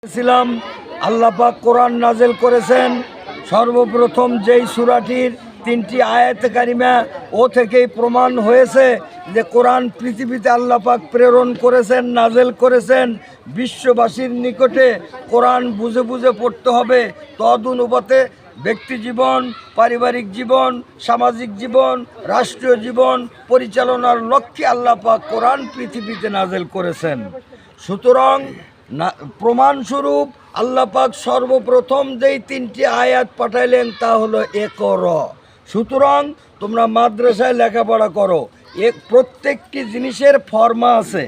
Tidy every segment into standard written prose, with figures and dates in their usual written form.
ছিলাম আল্লাহ পাক কোরআন নাজেল করেছেন। সর্বপ্রথম যেই সূরাটির 3টি আয়াত কারিমা ও থেকেই প্রমাণ হয়েছে যে কোরআন পৃথিবীতে আল্লাহ পাক প্রেরণ করেছেন, নাজেল করেছেন। বিশ্ববাসীর নিকটে কোরআন বুঝে বুঝে পড়তে হবে। তদনুপাতে ব্যক্তি জীবন, পারিবারিক জীবন, সামাজিক জীবন, রাষ্ট্রীয় জীবন পরিচালনার লক্ষ্যে আল্লাহ পাক কোরআন পৃথিবীতে নাজেল করেছেন। সুতরাং প্রমাণস্বরূপ আল্লাহ পাক সর্বপ্রথম যেই 3টি আয়াত পাঠাইলেন তা হলো একর। সুতরাং তোমরা মাদ্রাসায় লেখাপড়া করো, প্রত্যেকটি জিনিসের ফর্মা আছে।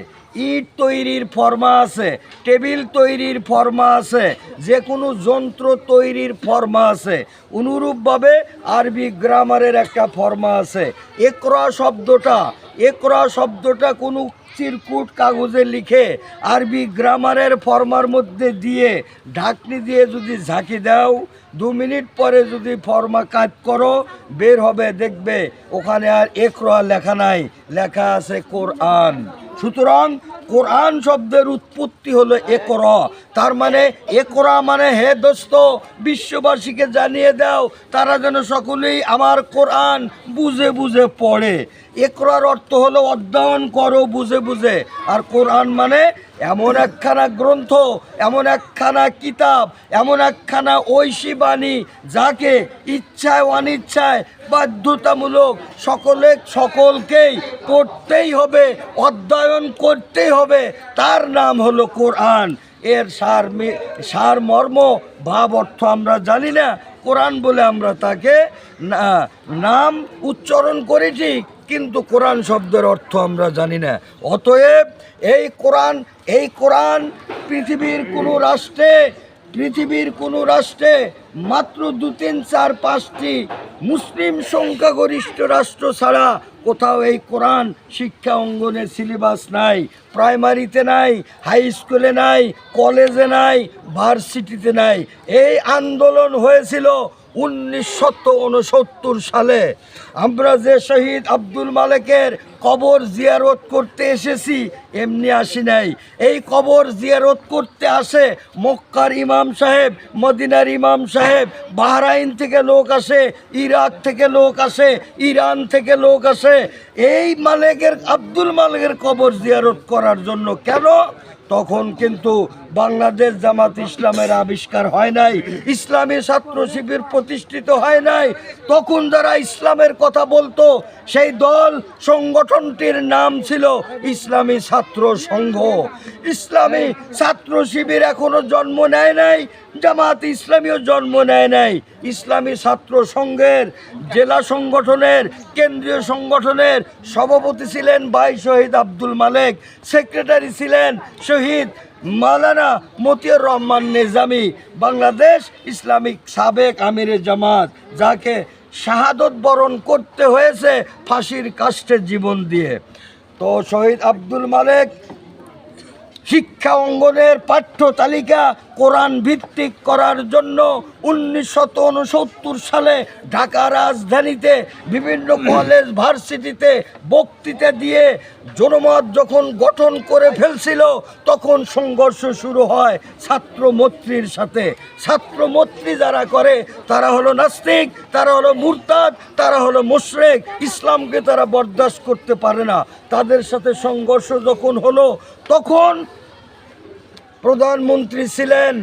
ইট তৈরির ফর্মা আছে, টেবিল তৈরির ফর্মা আছে, যে কোনো যন্ত্র তৈরির ফর্মা আছে। অনুরূপভাবে আরবি গ্রামারের একটা ফর্মা আছে। একরা শব্দটা কোনো চিরকুট কাগজে লিখে আরবি গ্রামারের ফর্মার মধ্যে দিয়ে ঢাকনি দিয়ে যদি ঝাঁকি দাও, 2 মিনিট পরে যদি ফর্মা কাজ করো, বের হবে, দেখবে ওখানে আর একরা লেখা নাই, লেখা আছে কোরআন। সুতরাং কোরআন শব্দের উৎপত্তি হলো একরা। তার মানে একরা মানে হে দোস্ত, বিশ্ববাসীকে জানিয়ে দাও তারা যেন সকলেই আমার কোরআন বুঝে বুঝে পড়ে। একরার অর্থ হলো অধ্যয়ন করো বুঝে বুঝে। আর কোরআন মানে এমন একখানা গ্রন্থ, এমন একখানা কিতাব, এমন একখানা ঐশী বাণী যাকে ইচ্ছায় অনিচ্ছায় বাধ্যতামূলক সকলকেই পড়তেই হবে, অধ্যয়ন করতেই হবে। তার নাম হলো কোরআন। এর সারমর্ম ভাব অর্থ আমরা জানি না, কোরআন বলে আমরা তাকে নাম উচ্চারণ করেছি, কিন্তু কোরআন শব্দের অর্থ আমরা জানি না। অতএব এই কোরআন পৃথিবীর কোনো রাষ্ট্রে মাত্র 2, 3, 4, 5টি মুসলিম সংখ্যাগরিষ্ঠ রাষ্ট্র ছাড়া কোথাও এই কোরআন শিক্ষা অঙ্গনে সিলেবাস নাই। প্রাইমারিতে নাই, হাই স্কুলে নাই, কলেজে নাই, ভার্সিটিতে নাই। এই আন্দোলন হয়েছিল 1969 সালে। আমরা যে শহীদ আব্দুল মালেকের কবর জিয়ারত করতে এসেছি এমনি আসি নাই। এই কবর জিয়ারত করতে আসে মক্কার ইমাম সাহেব, মদিনার ইমাম সাহেব, বাহরাইন থেকে লোক আসে, ইরাক থেকে লোক আসে, ইরান থেকে লোক আসে এই আব্দুল মালেকের কবর জিয়ারত করার জন্য। কেন? তখন কিন্তু বাংলাদেশ জামাত ইসলামের আবিষ্কার হয় নাই, ইসলামী ছাত্র শিবির প্রতিষ্ঠিত হয় নাই। তখন যারা ইসলামের কথা বলতো সেই দল সংগঠনটির নাম ছিল ইসলামী ছাত্র সংঘ। ইসলামী ছাত্র শিবির এখনো জন্ম নেয় নাই, জামাত ইসলামীও জন্ম নেয় নাই। ইসলামী ছাত্র সংঘের জেলা সংগঠনের, কেন্দ্রীয় সংগঠনের সভাপতি ছিলেন ভাই শহীদ আব্দুল মালেক, সেক্রেটারি ছিলেন শহীদ মাওলানা মতিউর রহমান নিজামী, বাংলাদেশ ইসলামিক সাবেক আমিরে জামাত, যাকে শাহাদত বরণ করতে হয়েছে ফাঁসির কাষ্ঠে জীবন দিয়ে। তো শহীদ আব্দুল মালেক শিক্ষা অঙ্গনের পাঠ্য তালিকা কোরআন ভিত্তিক করার জন্য 1969 সালে ঢাকা রাজধানীতে বিভিন্ন কলেজ ভার্সিটিতে বক্তৃতা দিয়ে জনমত যখন গঠন করে ফেলছিল, তখন সংঘর্ষ শুরু হয় ছাত্রমৈত্রীর সাথে। ছাত্রমৈত্রী যারা করে তারা হলো নাস্তিক, তারা হলো মুরতাদ, তারা হলো মুশরিক। ইসলামকে তারা বরদাস্ত করতে পারে না। তাদের সাথে সংঘর্ষ যখন হলো, তখন প্রধানমন্ত্রী ছিলেন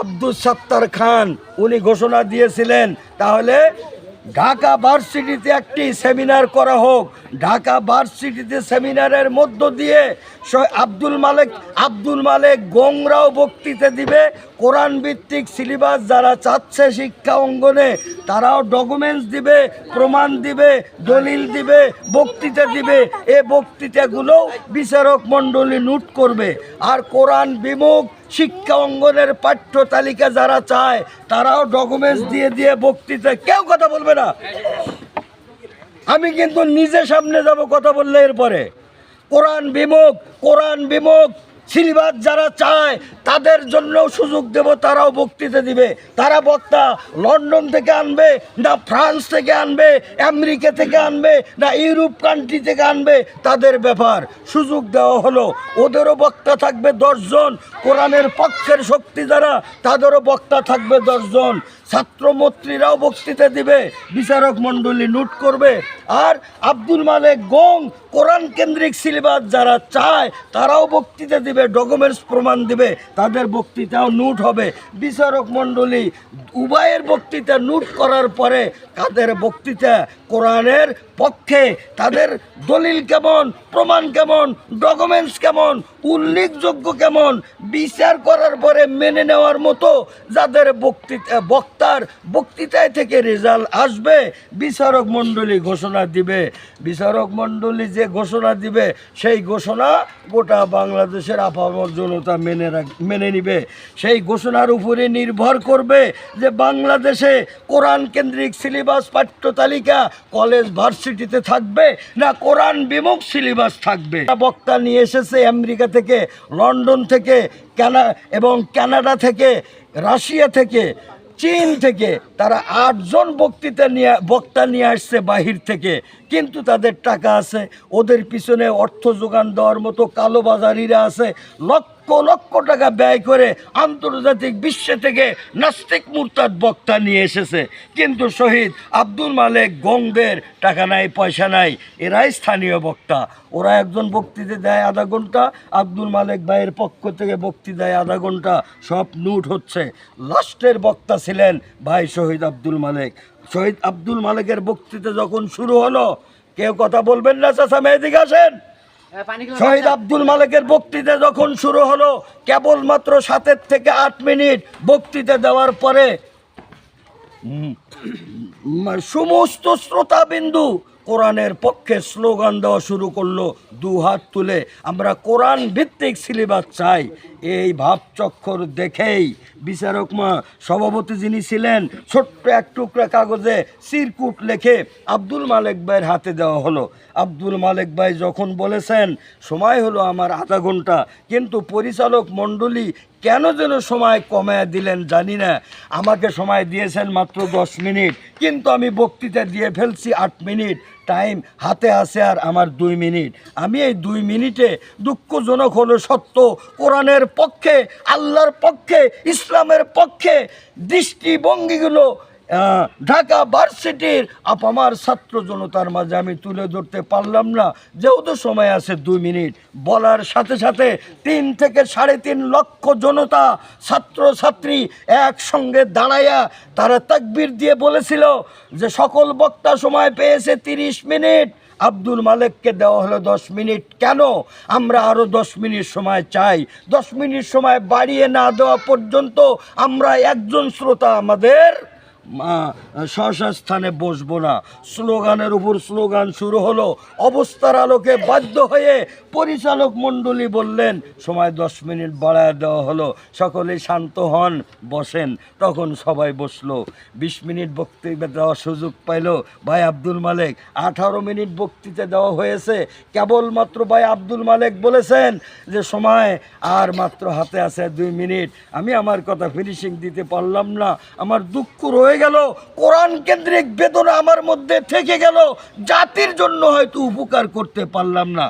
আব্দুল সাত্তার খান। উনি ঘোষণা দিয়েছিলেন তাহলে ঢাকা ভার্সিটিতে একটি সেমিনার করা হোক। ঢাকা ভার্সিটিতে সেমিনারের মধ্য দিয়ে আব্দুল মালেক গোংরাও বক্তৃতা দিবে। কোরআন ভিত্তিক সিলেবাস যারা চাচ্ছে শিক্ষা অঙ্গনে তারাও ডকুমেন্টস দিবে, প্রমাণ দিবে, দলিল দিবে, বক্তৃতা দিবে। এ বক্তৃতাগুলো বিচারক মণ্ডলী নোট করবে। আর কোরআন বিমুখ শিক্ষা অঙ্গনের পাঠ্য তালিকা যারা চায় তারাও ডকুমেন্টস দিয়ে দিয়ে বক্তৃতা। কেউ কথা বলবে না। আমি কিন্তু নিজে সামনে যাব কথা বললে। এরপরে কোরআন বিমুখ সিলেবাস যারা চায় তাদের জন্যও সুযোগ দেব, তারাও বক্তৃতা দিবে। তারা বক্তা লন্ডন থেকে আনবে না ফ্রান্স থেকে আনবে, আমেরিকা থেকে আনবে না ইউরোপ কান্ট্রি থেকে আনবে, তাদের ব্যাপার। সুযোগ দেওয়া হলো, ওদেরও বক্তা থাকবে 10 জন। কোরআনের পক্ষের শক্তি যারা, তাদেরও বক্তা থাকবে 10 জন। ছাত্রমন্ত্রীরাও বক্তৃতা দিবে, বিচারক মণ্ডলী নোট করবে। আর আব্দুল মালেক গং কোরআন কেন্দ্রিক সিলেবাস যারা চায় তারাও বক্তৃতা দিবে, ডকুমেন্টস প্রমাণ দিবে, তাদের বক্তৃতাও নোট হবে। বিচারক মণ্ডলী উভয়ের বক্তৃতা নোট করার পরে তাদের বক্তৃতা কোরআনের পক্ষে, তাদের দলিল কেমন, প্রমাণ কেমন, ডকুমেন্টস কেমন, উল্লেখযোগ্য কেমন, বিচার করার পরে মেনে নেওয়ার মতো যাদের বক্তার বক্তৃতায় থেকে রেজাল্ট আসবে, বিচারক মণ্ডলী ঘোষণা দিবে। বিচারক মণ্ডলী যে ঘোষণা দিবে সেই ঘোষণা গোটা বাংলাদেশের আপামর জনতা মেনে নিবে। সেই ঘোষণার উপরে নির্ভর করবে যে বাংলাদেশে কোরআন কেন্দ্রিক সিলেবাস পাঠ্য তালিকা কলেজ ভার্সিটিতে থাকবে না কোরআন বিমুখ সিলেবাস থাকবে। বক্তা নিয়ে এসেছে আমেরিকা থেকে, লন্ডন থেকে, কানাডা থেকে, রাশিয়া থেকে, চীন থেকে। তারা 8 জন বক্তা নিয়ে আসছে বাহির থেকে, কিন্তু তাদের টাকা আছে, ওদের পিছনে অর্থ যোগান দেওয়ার মতো কালোবাজারিরা আছে। লক্ষ লক্ষ টাকা ব্যয় করে আন্তর্জাতিক বিশ্ব থেকে নাস্তিক মুরতাদ বক্তা নিয়ে এসেছে, কিন্তু শহীদ আব্দুল মালেক গংদের টাকা নাই, পয়সা নাই, এরাই স্থানীয় বক্তা। ওরা একজন বক্তৃতা দেয় আধা ঘন্টা, আব্দুল মালেক ভাইয়ের পক্ষ থেকে বক্তৃতা দেয় আধা ঘন্টা, সব নোট হচ্ছে। লাস্টের বক্তা ছিলেন ভাই শহীদ আব্দুল মালেক। শহীদ আব্দুল মালেকের বক্তৃতা যখন শুরু হলো, কেউ কথা বলবেন না, চাচা মেয়েদিকে আসেন। শহীদ আব্দুল মালেকের বক্তৃতা যখন শুরু হলো, কেবলমাত্র 7 থেকে 8 মিনিট বক্তৃতা দেওয়ার পরে সমস্ত শ্রোতাবিন্দু কোরআনের পক্ষে স্লোগান দেওয়া শুরু করলো, 2 হাত তুলে। আমরা কোরআন ভিত্তিক সিলেবাস চাই। এই ভাবচক্কর দেখেই বিচারক সভাপতি যিনি ছিলেন, ছোট্ট এক টুকরা কাগজে চিরকুট লেখে আব্দুল মালেক ভাইয়ের হাতে দেওয়া হলো। আব্দুল মালেক ভাই যখন বলেছেন সময় হলো আমার আধা ঘন্টা, কিন্তু পরিচালক মণ্ডলী কেন যেন সময় কমায় দিলেন জানি না। আমাকে সময় দিয়েছেন মাত্র 10 মিনিট, কিন্তু আমি বক্তৃতা দিয়ে ফেলছি 8 মিনিট। টাইম হাতে আছে আর আমার 2 মিনিট। আমি এই 2 মিনিটে, দুঃখজনক হলো সত্য, কোরআনের পক্ষে, আল্লাহর পক্ষে, ইসলামের পক্ষে দৃষ্টিভঙ্গিগুলো ঢাকা ভার্সিটির আপামার ছাত্র জনতার মাঝে আমি তুলে ধরতে পারলাম না। যেহেতু সময় আছে 2 মিনিট, বলার সাথে সাথে 3 থেকে 3.5 লক্ষ জনতা, ছাত্রছাত্রী একসঙ্গে দাঁড়াইয়া তারা তাকবীর দিয়ে বলেছিল যে সকল বক্তা সময় পেয়েছে 30 মিনিট, আব্দুল মালেককে দেওয়া হলো 10 মিনিট। কেন? আমরা আরও 10 মিনিট সময় চাই। 10 মিনিট সময় বাড়িয়ে না দেওয়া পর্যন্ত আমরা একজন শ্রোতা আমাদের স্থানে বসবো না। স্লোগানের উপর স্লোগান শুরু হলো। অবস্থার আলোকে বাধ্য হয়ে পরিচালক মণ্ডলী বললেন সময় 10 মিনিট বাড়ায় দেওয়া হলো, সকলেই শান্ত হন, বসেন। তখন সবাই বসলো। 20 মিনিট বক্তৃতা দেওয়ার সুযোগ পাইল ভাই আব্দুল মালেক। 18 মিনিট বক্তৃতা দেওয়া হয়েছে। কেবলমাত্র ভাই আব্দুল মালেক বলেছেন যে সময় আর মাত্র হাতে আছে 2 মিনিট। আমি আমার কথা ফিনিশিং দিতে পারলাম না, আমার দুঃখ রয়ে গেল, কোরআন কেন্দ্রিক বেদনা আমার মধ্যে থেকে গেল, জাতির জন্য হয়তো উপকার করতে পারলাম না।